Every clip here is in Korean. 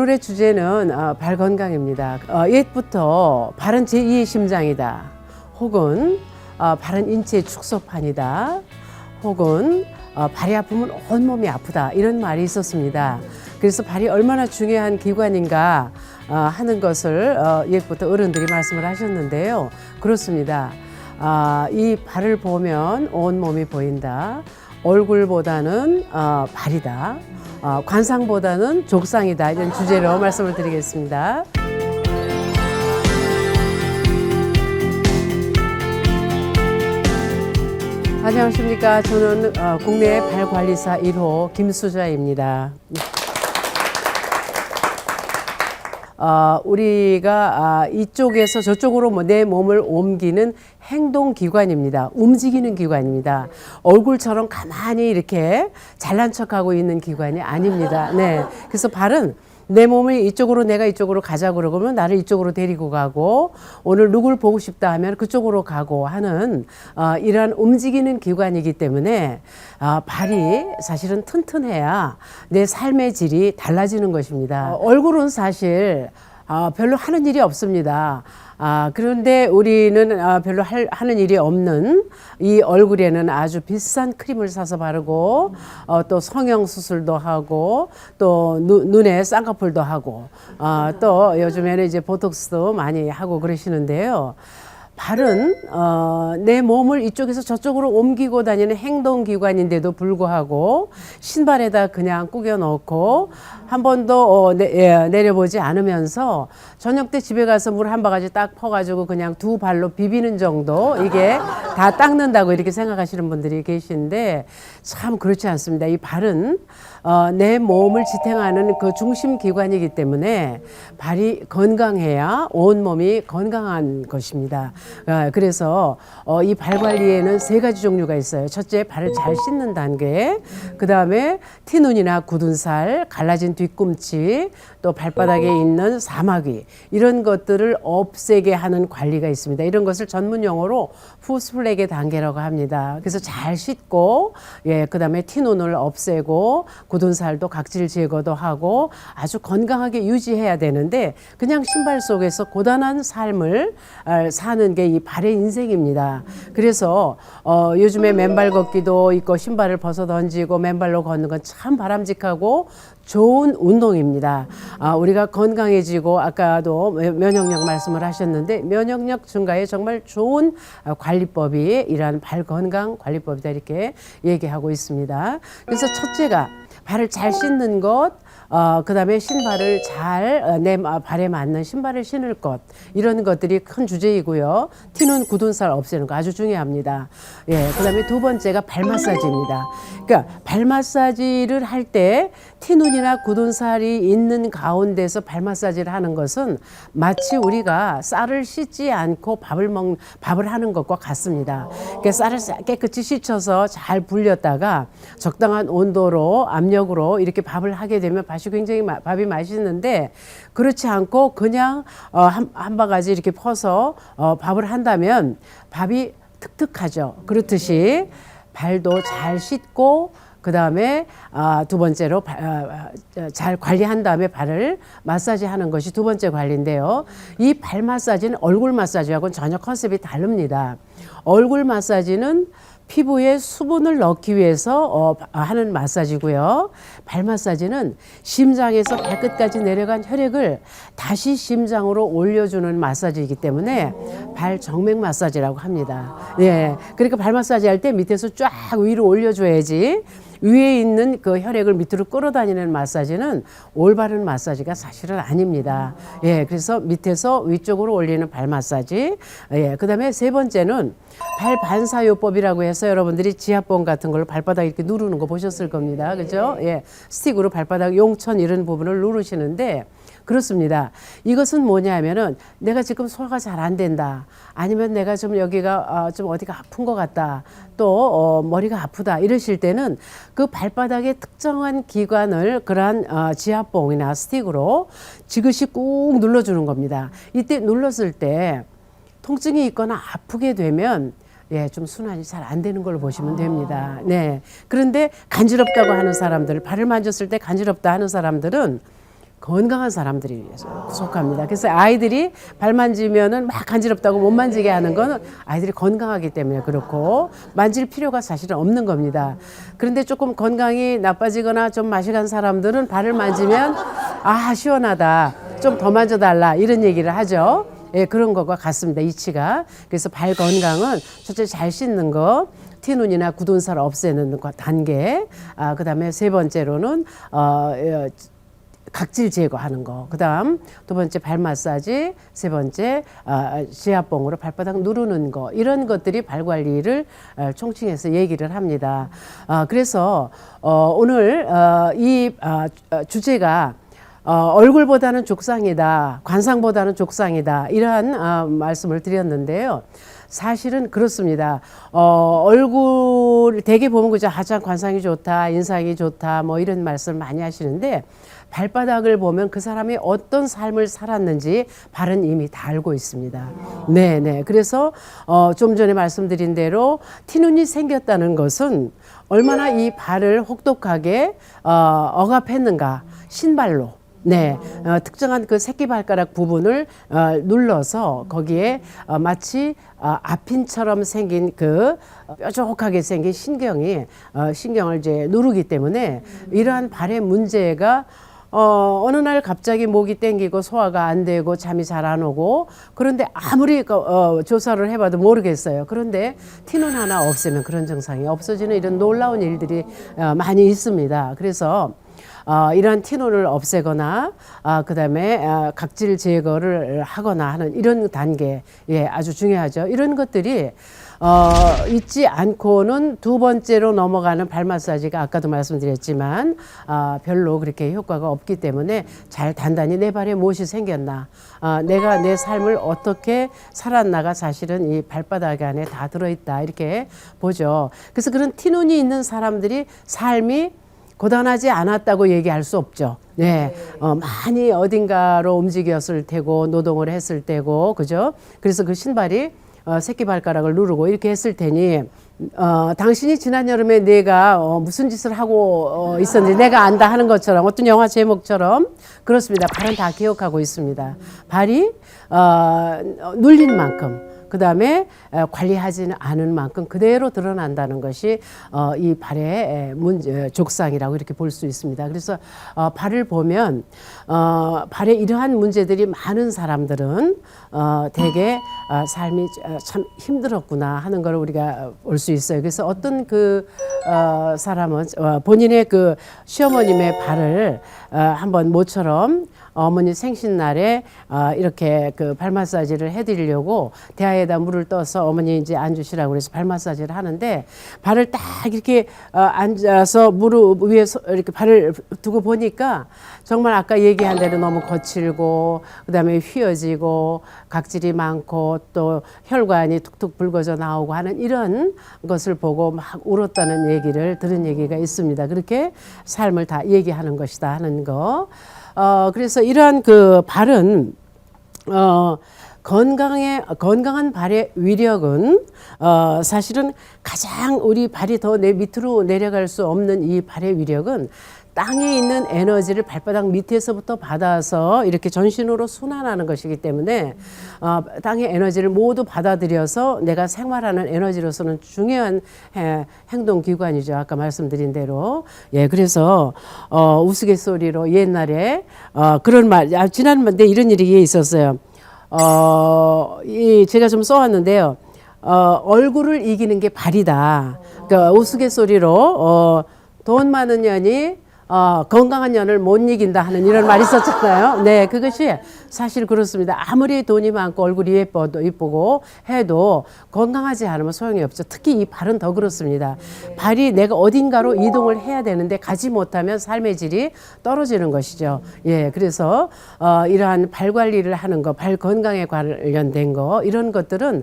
오늘의 주제는 발 건강입니다. 옛부터 발은 제2의 심장이다. 혹은 발은 인체의 축소판이다. 혹은 발이 아프면 온몸이 아프다. 이런 말이 있었습니다. 그래서 발이 얼마나 중요한 기관인가 하는 것을 옛부터 어른들이 말씀을 하셨는데요. 그렇습니다. 이 발을 보면 온몸이 보인다. 얼굴보다는 발이다. 관상보다는 족상이다. 이런 주제로 말씀을 드리겠습니다. 안녕하십니까. 저는 국내 발관리사 1호 김수자입니다. 우리가 이쪽에서 저쪽으로 내 몸을 옮기는 행동기관입니다. 움직이는 기관입니다. 얼굴처럼 가만히 이렇게 잘난 척하고 있는 기관이 아닙니다. 네. 그래서 발은 내 몸을 이쪽으로 내가 이쪽으로 가자 그러면 나를 이쪽으로 데리고 가고 오늘 누굴 보고 싶다 하면 그쪽으로 가고 하는 이러한 움직이는 기관이기 때문에 발이 사실은 튼튼해야 내 삶의 질이 달라지는 것입니다. 얼굴은 사실 별로 하는 일이 없습니다. 그런데 우리는 별로 하는 일이 없는 이 얼굴에는 아주 비싼 크림을 사서 바르고 또 성형수술도 하고 또 눈에 쌍꺼풀도 하고 또 요즘에는 이제 보톡스도 많이 하고 그러시는데요. 발은 내 몸을 이쪽에서 저쪽으로 옮기고 다니는 행동기관인데도 불구하고 신발에다 그냥 꾸겨 넣고 한 번도 내려보지 않으면서 저녁 때 집에 가서 물 한 바가지 딱 퍼가지고 그냥 두 발로 비비는 정도 이게 다 닦는다고 이렇게 생각하시는 분들이 계신데 참 그렇지 않습니다. 이 발은 내 몸을 지탱하는 그 중심 기관이기 때문에 발이 건강해야 온 몸이 건강한 것입니다. 그래서 이 발 관리에는 3가지 종류가 있어요. 첫째, 발을 잘 씻는 단계. 그 다음에 티눈이나 굳은 살, 갈라진 뒤꿈치, 또 발바닥에 있는 사마귀 이런 것들을 없애게 하는 관리가 있습니다. 이런 것을 전문 용어로 푸스플렉의 단계라고 합니다. 그래서 잘 씻고 그 다음에 티눈을 없애고 굳은 살도 각질 제거도 하고 아주 건강하게 유지해야 되는데 그냥 신발 속에서 고단한 삶을 사는 게 이 발의 인생입니다. 그래서 요즘에 맨발 걷기도 있고 신발을 벗어 던지고 맨발로 걷는 건 참 바람직하고 좋은 운동입니다. 우리가 건강해지고 아까도 면역력 말씀을 하셨는데 면역력 증가에 정말 좋은 관리법이 이러한 발 건강 관리법이다 이렇게 얘기하고 있습니다. 그래서 첫째가 발을 잘 씻는 것, 그 다음에 신발을 잘 내 발에 맞는 신발을 신을 것 이런 것들이 큰 주제이고요. 티눈 굳은 살 없애는 거 아주 중요합니다. 그 다음에 두 번째가 발 마사지입니다. 그러니까 발 마사지를 할 때 티눈이나 굳은 살이 있는 가운데서 발 마사지를 하는 것은 마치 우리가 쌀을 씻지 않고 밥을 하는 것과 같습니다. 그러니까 쌀을 깨끗이 씻어서 잘 불렸다가 적당한 온도로 압력으로 이렇게 밥을 하게 되면 밥이 굉장히 밥이 맛있는데 그렇지 않고 그냥 한 바가지 이렇게 퍼서 밥을 한다면 밥이 특특하죠. 그렇듯이 발도 잘 씻고 그 다음에 두 번째로 잘 관리한 다음에 발을 마사지하는 것이 두 번째 관리인데요. 이 발 마사지는 얼굴 마사지하고는 전혀 컨셉이 다릅니다. 얼굴 마사지는 피부에 수분을 넣기 위해서 하는 마사지고요. 발 마사지는 심장에서 발끝까지 내려간 혈액을 다시 심장으로 올려주는 마사지이기 때문에 발 정맥 마사지라고 합니다. 그러니까 발 마사지 할 때 밑에서 쫙 위로 올려줘야지 위에 있는 그 혈액을 밑으로 끌어다니는 마사지는 올바른 마사지가 사실은 아닙니다. 그래서 밑에서 위쪽으로 올리는 발 마사지. 그 다음에 세 번째는 발 반사요법이라고 해서 여러분들이 지압봉 같은 걸로 발바닥 이렇게 누르는 거 보셨을 겁니다. 그죠? 스틱으로 발바닥 용천 이런 부분을 누르시는데 그렇습니다. 이것은 뭐냐 하면은 내가 지금 소화가 잘 안 된다. 아니면 내가 좀 여기가 좀 어디가 아픈 것 같다. 또 머리가 아프다. 이러실 때는 그 발바닥의 특정한 기관을 그러한 지압봉이나 스틱으로 지그시 꾹 눌러주는 겁니다. 이때 눌렀을 때 통증이 있거나 아프게 되면 좀 순환이 잘 안 되는 걸로 보시면 됩니다. 그런데 간지럽다고 하는 사람들, 발을 만졌을 때 간지럽다 하는 사람들은 건강한 사람들이 속합니다. 그래서 아이들이 발 만지면은 막 간지럽다고 못 만지게 하는 건 아이들이 건강하기 때문에 그렇고 만질 필요가 사실은 없는 겁니다. 그런데 조금 건강이 나빠지거나 좀 맛이 간 사람들은 발을 만지면 아 시원하다 좀 더 만져달라 이런 얘기를 하죠. 예, 그런 것과 같습니다. 이치가. 그래서 발 건강은 첫째 잘 씻는 거, 티눈이나 굳은 살 없애는 단계. 그 다음에 세 번째로는 각질 제거하는 거. 그다음 두 번째 발 마사지, 세 번째 지압봉으로 발바닥 누르는 거. 이런 것들이 발 관리를 총칭해서 얘기를 합니다. 그래서 오늘 이 주제가 얼굴보다는 족상이다, 관상보다는 족상이다 이러한 말씀을 드렸는데요. 사실은 그렇습니다. 얼굴 되게 보면 그저 하찮 관상이 좋다, 인상이 좋다 뭐 이런 말씀 많이 하시는데 발바닥을 보면 그 사람이 어떤 삶을 살았는지 발은 이미 다 알고 있습니다. 네네. 그래서 좀 전에 말씀드린 대로 티눈이 생겼다는 것은 얼마나 이 발을 혹독하게 억압했는가 신발로. 네, 특정한 그 새끼발가락 부분을 눌러서 거기에 마치 앞핀처럼 생긴 그 뾰족하게 생긴 신경을 이제 누르기 때문에 이러한 발의 문제가 어느 날 갑자기 목이 땡기고 소화가 안 되고 잠이 잘 안 오고 그런데 아무리 조사를 해봐도 모르겠어요. 그런데 티눈 하나 없애면 그런 증상이 없어지는 이런 놀라운 일들이 많이 있습니다. 그래서 이러한 티눈을 없애거나 그다음에 각질 제거를 하거나 하는 이런 단계 예, 아주 중요하죠. 이런 것들이 잊지 않고는 두 번째로 넘어가는 발 마사지가 아까도 말씀드렸지만 별로 그렇게 효과가 없기 때문에 잘 단단히 내 발에 무엇이 생겼나 내가 내 삶을 어떻게 살았나가 사실은 이 발바닥 안에 다 들어있다 이렇게 보죠. 그래서 그런 티눈이 있는 사람들이 삶이 고단하지 않았다고 얘기할 수 없죠. 네, 많이 어딘가로 움직였을 테고 노동을 했을 때고 그죠? 그래서 그 신발이 새끼발가락을 누르고 이렇게 했을 테니 당신이 지난 여름에 내가 무슨 짓을 하고 있었는지 내가 안다 하는 것처럼 어떤 영화 제목처럼 그렇습니다. 발은 다 기억하고 있습니다. 발이 눌린 만큼 그 다음에 관리하지는 않은 만큼 그대로 드러난다는 것이 이 발의 족상이라고 이렇게 볼 수 있습니다. 그래서 발을 보면 발에 이러한 문제들이 많은 사람들은 되게 삶이 참 힘들었구나 하는 걸 우리가 볼 수 있어요. 그래서 어떤 그 사람은 본인의 그 시어머님의 발을 한번 모처럼 어머니 생신날에 이렇게 그 발 마사지를 해드리려고 대야에다 물을 떠서 어머니 이제 앉으시라고 그래서 발 마사지를 하는데 발을 딱 이렇게 앉아서 무릎 위에 이렇게 발을 두고 보니까 정말 아까 얘기한 대로 너무 거칠고 그다음에 휘어지고 각질이 많고 또 혈관이 툭툭 붉어져 나오고 하는 이런 것을 보고 막 울었다는 얘기를 들은 얘기가 있습니다. 그렇게 삶을 다 얘기하는 것이다 하는 거. 그래서 이러한 그 발은 건강한 발의 위력은 사실은 가장 우리 발이 더 밑으로 내려갈 수 없는 이 발의 위력은 땅에 있는 에너지를 발바닥 밑에서부터 받아서 이렇게 전신으로 순환하는 것이기 때문에 땅의 에너지를 모두 받아들여서 내가 생활하는 에너지로서는 중요한 행동기관이죠. 아까 말씀드린 대로. 예, 그래서 우스갯소리로 옛날에 그런 말, 지난번에 이런 일이 있었어요. 제가 좀 써왔는데요. 얼굴을 이기는 게 발이다. 그러니까 우스갯소리로 돈 많은 년이 건강한 년을 못 이긴다 하는 이런 말이 있었잖아요. 네, 그것이 사실 그렇습니다. 아무리 돈이 많고 얼굴이 예쁘고 해도 건강하지 않으면 소용이 없죠. 특히 이 발은 더 그렇습니다. 발이 내가 어딘가로 이동을 해야 되는데 가지 못하면 삶의 질이 떨어지는 것이죠. 예, 그래서 이러한 발 관리를 하는 거, 발 건강에 관련된 거 이런 것들은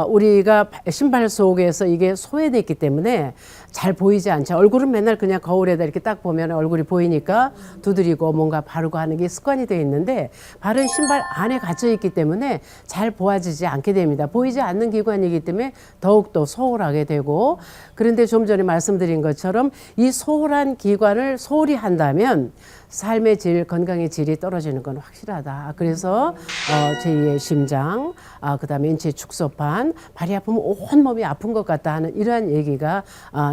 우리가 신발 속에서 이게 소외됐기 때문에 잘 보이지 않죠. 얼굴은 맨날 그냥 거울에다 이렇게 딱 보면 얼굴이 보이니까 두드리고 뭔가 바르고 하는 게 습관이 되어 있는데 발은 신발 안에 갇혀 있기 때문에 잘 보아지지 않게 됩니다. 보이지 않는 기관이기 때문에 더욱더 소홀하게 되고 그런데 좀 전에 말씀드린 것처럼 이 소홀한 기관을 소홀히 한다면 삶의 질, 건강의 질이 떨어지는 건 확실하다. 그래서 제2의 심장, 그다음에 인체 축소판, 발이 아프면 온몸이 아픈 것 같다 하는 이러한 얘기가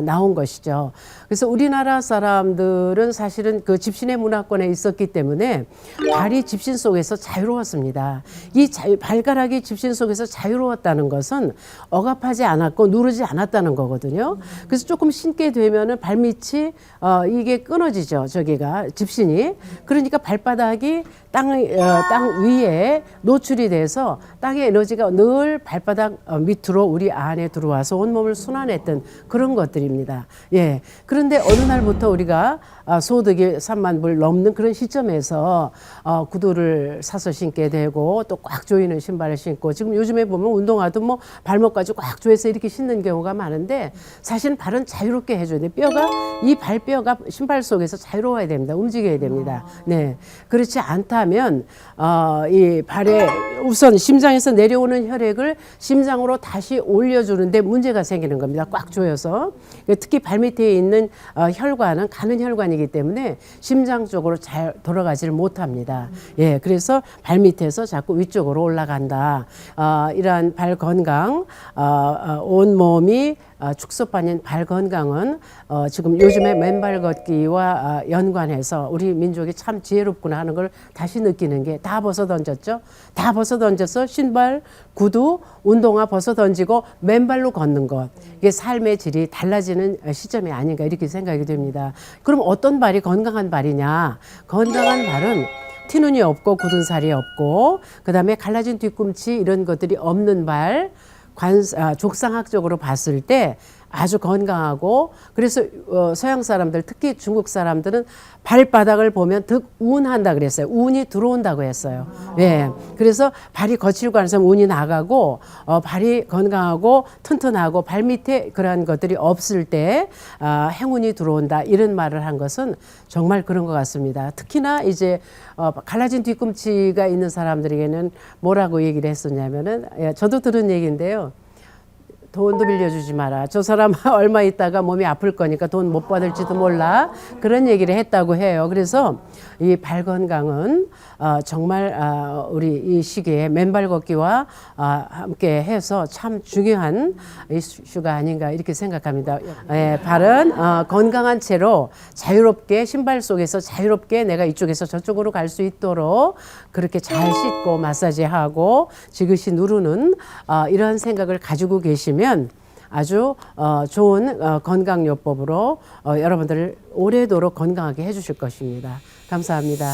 나온 것이죠. 그래서 우리나라 사람들은 사실은 그 집신의 문화권에 있었기 때문에 발이 집신 속에서 자유로웠습니다. 이 발가락이 집신 속에서 자유로웠다는 것은 억압하지 않았고 누르지 않았다는 거거든요. 그래서 조금 신게 되면은 발밑이 이게 끊어지죠. 저기가 집신이. 그러니까 발바닥이 땅 위에 노출이 돼서 땅의 에너지가 늘 발바닥 밑으로 우리 안에 들어와서 온몸을 순환했던 그런 것들입니다. 예. 그런데 어느 날부터 우리가 소득이 3만 불 넘는 그런 시점에서 구두를 사서 신게 되고 또 꽉 조이는 신발을 신고 지금 요즘에 보면 운동화도 뭐 발목까지 꽉 조여서 이렇게 신는 경우가 많은데 사실 발은 자유롭게 해줘야 돼요. 이 발뼈가 신발 속에서 자유로워야 됩니다. 움직여야 됩니다. 네. 그렇지 않다면 이 발에 우선 심장에서 내려오는 혈액을 심장으로 다시 올려주는데 문제가 생기는 겁니다. 꽉 조여서. 특히 발밑에 있는 혈관은 가는 혈관이기 때문에 심장 쪽으로 잘 돌아가지를 못합니다. 예, 그래서 발밑에서 자꾸 위쪽으로 올라간다. 이러한 발 건강, 온 몸이 축소판인 발 건강은 지금 요즘에 맨발 걷기와 연관해서 우리 민족이 참 지혜롭구나 하는 걸 다시 느끼는 게 다 벗어 던졌죠. 다 벗어 던져서 신발, 구두, 운동화 벗어 던지고 맨발로 걷는 것. 이게 삶의 질이 달라지는 시점이 아닌가 이렇게 생각이 됩니다. 그럼 어떤 발이 건강한 발이냐? 건강한 발은 티눈이 없고 굳은 살이 없고 그다음에 갈라진 뒤꿈치 이런 것들이 없는 발. 족상학적으로 봤을 때 아주 건강하고 그래서 서양 사람들 특히 중국 사람들은 발바닥을 보면 득운한다 그랬어요. 운이 들어온다고 했어요. 예. 그래서 발이 거칠고 하는 사람 운이 나가고 발이 건강하고 튼튼하고 발 밑에 그러한 것들이 없을 때 행운이 들어온다 이런 말을 한 것은 정말 그런 것 같습니다. 특히나 이제 갈라진 뒤꿈치가 있는 사람들에게는 뭐라고 얘기를 했었냐면은 저도 들은 얘기인데요. 돈도 빌려주지 마라. 저 사람 얼마 있다가 몸이 아플 거니까 돈 못 받을지도 몰라. 그런 얘기를 했다고 해요. 그래서 이 발 건강은 정말 우리 이 시기에 맨발 걷기와 함께 해서 참 중요한 이슈가 아닌가 이렇게 생각합니다. 예, 발은 건강한 채로 자유롭게 신발 속에서 자유롭게 내가 이쪽에서 저쪽으로 갈 수 있도록 그렇게 잘 씻고 마사지하고 지그시 누르는 이런 생각을 가지고 계시면 아주 좋은 건강요법으로 여러분들을 오래도록 건강하게 해주실 것입니다. 감사합니다.